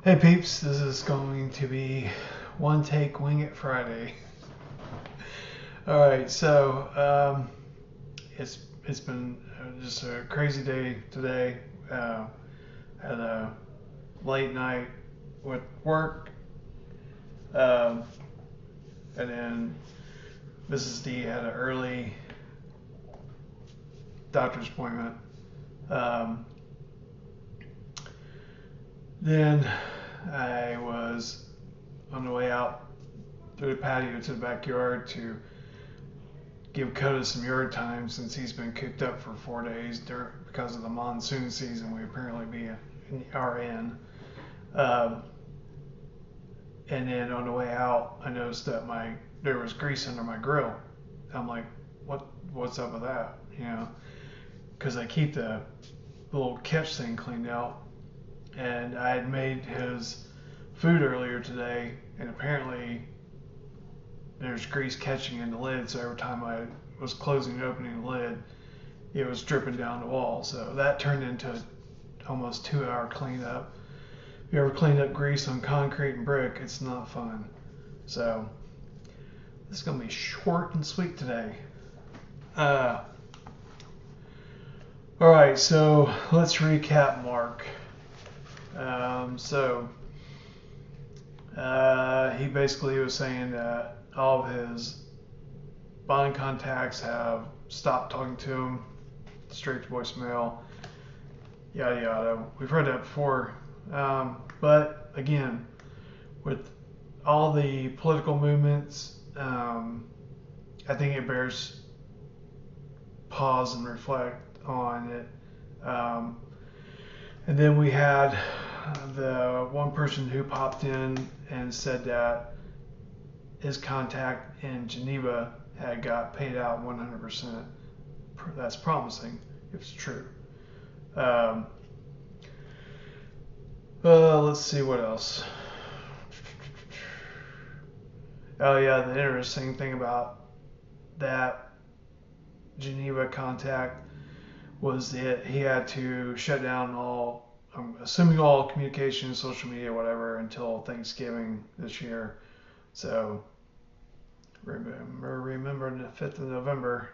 Hey peeps, this is going to be one take wing it Friday. All right, so it's been just a crazy day today. Had a late night with work, um, and then Mrs. D had an early doctor's appointment. Um, then I was on the way out through the patio to the backyard to give Coda some yard time since he's been cooped up for 4 days because of the monsoon season we apparently are in. Um, and then on the way out, I noticed that there was grease under my grill. I'm like, what's up with that? Because I keep the little catch thing cleaned out, and I had made his food earlier today, and apparently there's grease catching in the lid, so every time I was closing and opening the lid, it was dripping down the wall. So that turned into almost 2 hour cleanup. If you ever cleaned up grease on concrete and brick, it's not fun. So this is going to be short and sweet today. All right, so let's recap Mark. He basically was saying that all of his bond contacts have stopped talking to him, straight to voicemail, yada yada. We've heard that before, but again, with all the political movements, I think it bears pause and reflect on it. And then we had the one person who popped in and said that his contact in Geneva had got paid out 100%. That's promising if it's true. Let's see what else. Oh yeah, the interesting thing about that Geneva contact was that he had to shut down all, I'm assuming all communication, social media, whatever, until Thanksgiving this year. So remember the 5th of November.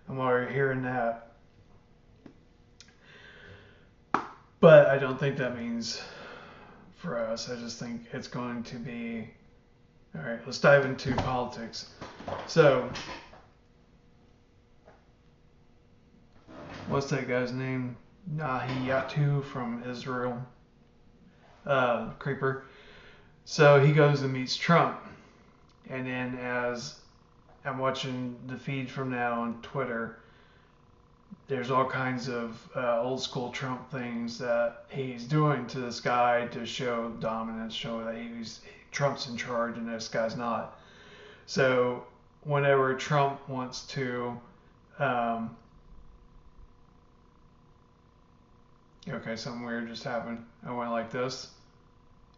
I'm already hearing that. But I don't think that means for us. I just think it's going to be, all right, let's dive into politics. So, what's that guy's name? Nahiyatu from Israel. Creeper. So he goes and meets Trump. And then as I'm watching the feed from now on Twitter, there's all kinds of old school Trump things that he's doing to this guy to show dominance, show that Trump's in charge and this guy's not. So whenever Trump wants to, okay, something weird just happened. I went like this,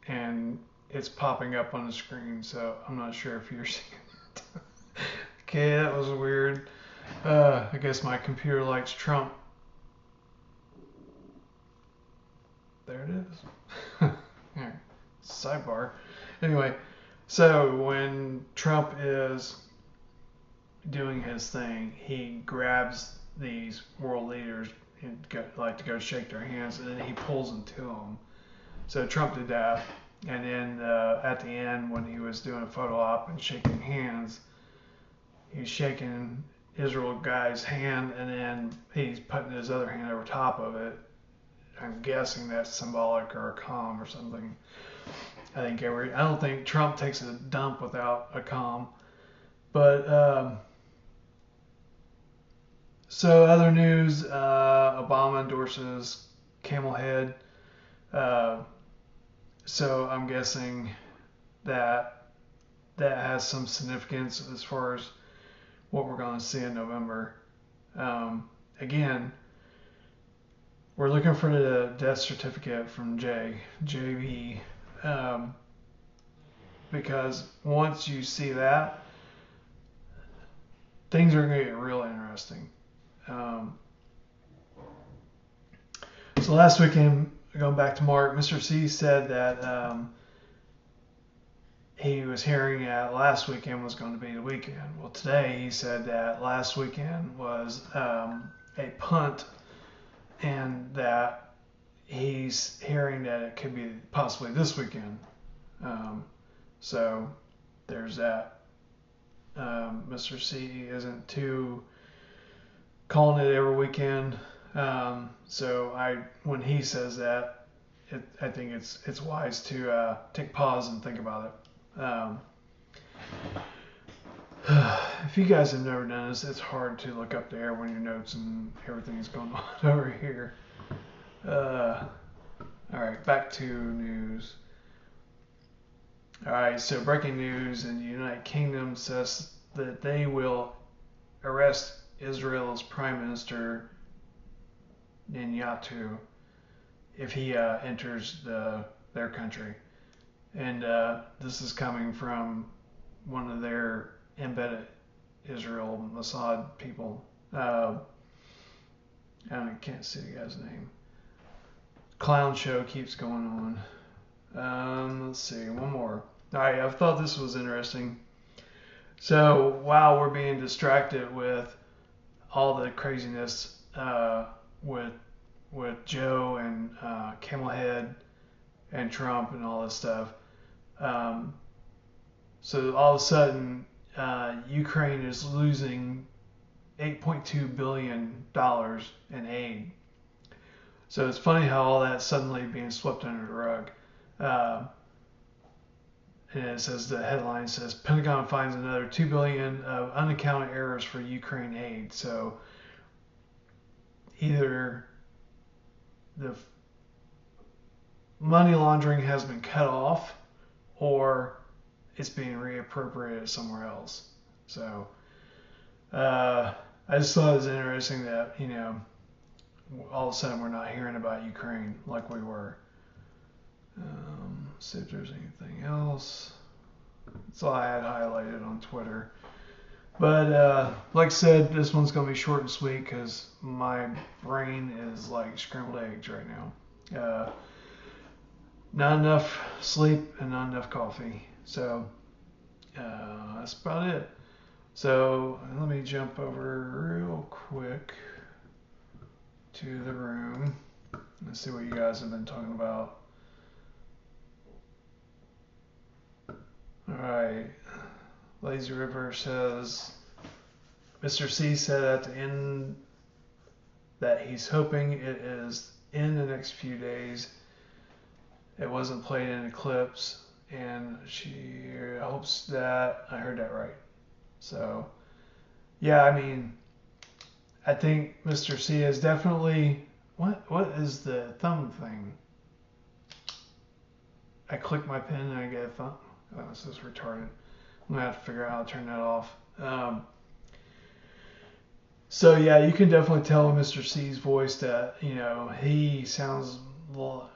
and it's popping up on the screen, so I'm not sure if you're seeing it. Okay, that was weird. I guess my computer likes Trump. There it is. Here, sidebar. Anyway, so when Trump is doing his thing, he grabs these world leaders and to go shake their hands, and then he pulls them to him. So Trump did that, and then at the end, when he was doing a photo op and shaking hands, he's shaking Israel guy's hand, and then he's putting his other hand over top of it. I'm guessing that's symbolic or a calm or something. I don't think Trump takes a dump without a calm. But so other news: Obama endorses camel head. So I'm guessing that has some significance as far as what we're going to see in November. Again, we're looking for the death certificate from JB, because once you see that, things are going to get real interesting. So last weekend, going back to Mark, Mr. C said that he was hearing that last weekend was going to be the weekend. Well, today he said that last weekend was a punt, and that he's hearing that it could be possibly this weekend. So there's that. Mr. C isn't too calling it every weekend. So when he says that, I think it's wise to take pause and think about it. If you guys have never done this, it's hard to look up there when your notes and everything is going on over here. All right, back to news. All right, so breaking news in the United Kingdom says that they will arrest Israel's Prime Minister Netanyahu if he enters their country. And this is coming from one of their embedded Israel Mossad people. I can't see the guy's name. Clown show keeps going on. Let's see, one more. All right, I thought this was interesting. So while we're being distracted with all the craziness with Joe and Camelhead and Trump and all this stuff, so all of a sudden Ukraine is losing $8.2 billion in aid. So it's funny how all that's suddenly being swept under the rug. And it says, the headline says, Pentagon finds another $2 billion of unaccounted errors for Ukraine aid. So either the money laundering has been cut off, or it's being reappropriated somewhere else. So I just thought it was interesting that, all of a sudden we're not hearing about Ukraine like we were. See if there's anything else. That's all I had highlighted on Twitter. But like I said, this one's going to be short and sweet because my brain is like scrambled eggs right now. Not enough sleep and not enough coffee. So that's about it. So let me jump over real quick to the room. Let's see what you guys have been talking about. Alright, Lazy River says, Mr. C said at the end that he's hoping it is in the next few days. It wasn't played in Eclipse, and she hopes that I heard that right. So, yeah, I mean, I think Mr. C is definitely, what is the thumb thing? I click my pen and I get a thumb. Oh, this is retarded. I'm going to have to figure out how to turn that off. So, yeah, you can definitely tell in Mr. C's voice that, he sounds more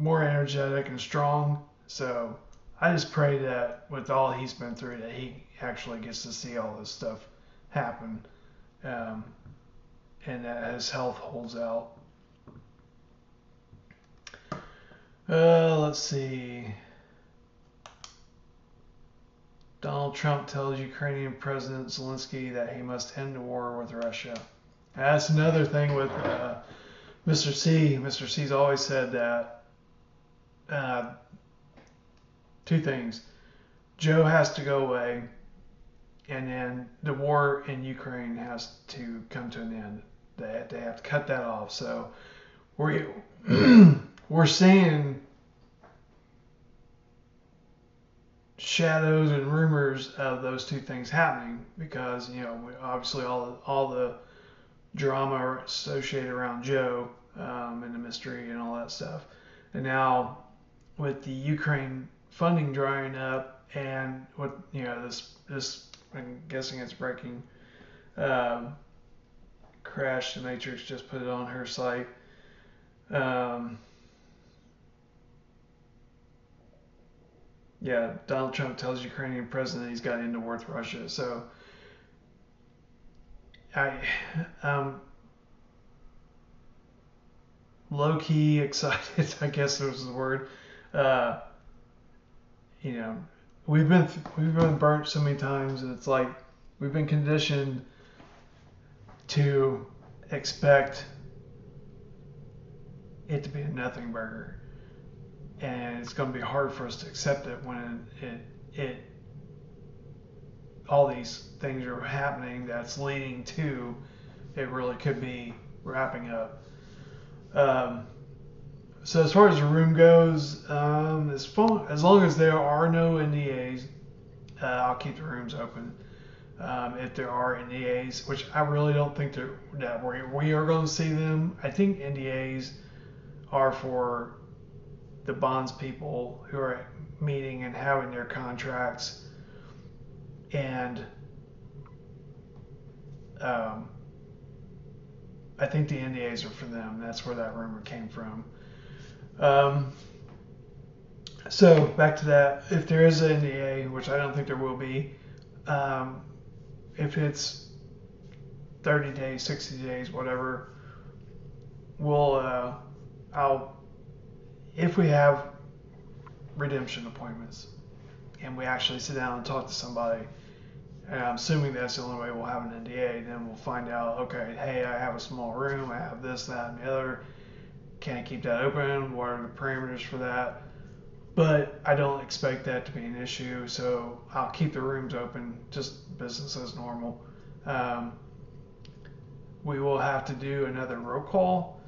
energetic and strong. So, I just pray that with all he's been through, that he actually gets to see all this stuff happen. And that his health holds out. Let's see. Donald Trump tells Ukrainian President Zelensky that he must end the war with Russia. That's another thing with Mr. C. Mr. C's always said that two things. Joe has to go away, and then the war in Ukraine has to come to an end. They have to cut that off. So we're seeing shadows and rumors of those two things happening because obviously all the drama associated around Joe and the mystery and all that stuff, and now with the Ukraine funding drying up and with this I'm guessing it's breaking. Crash the Matrix just put it on her site. Yeah, Donald Trump tells Ukrainian president he's got to end the war with Russia. So low-key excited, I guess was the word. Uh, you know, we've been burnt so many times, and it's like we've been conditioned to expect it to be a nothing burger, and it's going to be hard for us to accept it when it all these things are happening that's leading to it really could be wrapping up. So as far as the room goes, as long as there are no NDAs, I'll keep the rooms open. If there are NDAs, which I really don't think that we are going to see them. I think NDAs are for the bonds people who are meeting and having their contracts, and I think the NDAs are for them. That's where that rumor came from. So back to that. If there is an NDA, which I don't think there will be, if it's 30 days, 60 days, whatever, if we have redemption appointments and we actually sit down and talk to somebody, and I'm assuming that's the only way we'll have an NDA, then we'll find out, okay, hey, I have a small room, I have this, that, and the other. Can I keep that open? What are the parameters for that? But I don't expect that to be an issue, so I'll keep the rooms open, just business as normal. We will have to do another roll call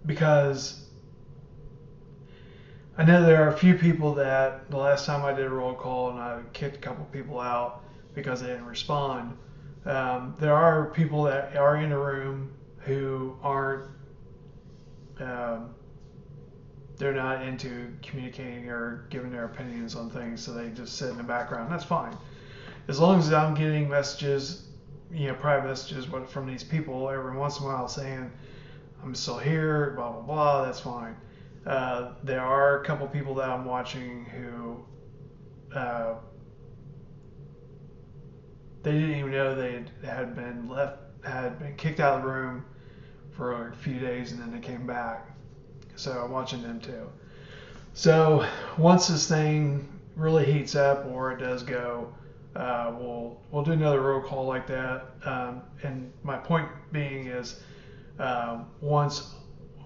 because I know there are a few people that the last time I did a roll call and I kicked a couple people out because they didn't respond. There are people that are in a room who aren't, they're not into communicating or giving their opinions on things, so they just sit in the background. That's fine. As long as I'm getting messages, private messages from these people every once in a while saying, I'm still here, blah, blah, blah, that's fine. There are a couple people that I'm watching who they didn't even know they had been kicked out of the room for a few days, and then they came back. So I'm watching them too. So once this thing really heats up, or it does go, we'll do another roll call like that. And my point being is, once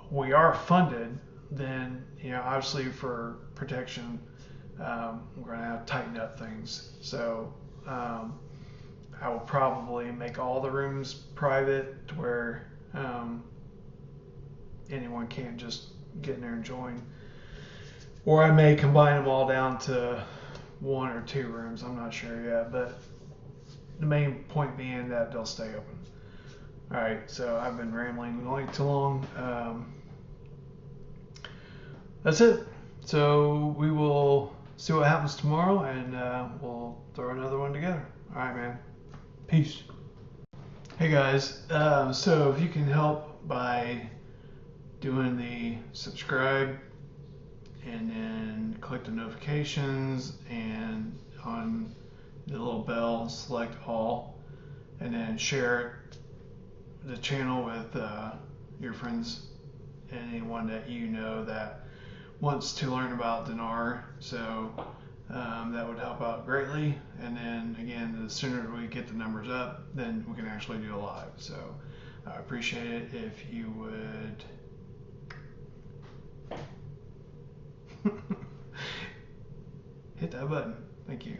we are funded, then obviously for protection, we're going to have to tighten up things. So I will probably make all the rooms private to where anyone can't just get in there and join. Or I may combine them all down to 1 or 2 rooms. I'm not sure yet, but the main point being that they'll stay open. All right, so I've been rambling way too long. That's it. So we will see what happens tomorrow, and we'll throw another one together. All right, man. Peace. Hey guys, so if you can help by doing the subscribe and then click the notifications, and on the little bell select all, and then share the channel with your friends and anyone that you know that wants to learn about dinar. So that would help out greatly. And then again, the sooner we get the numbers up, then we can actually do a live. So I appreciate it if you would hit that button. Thank you.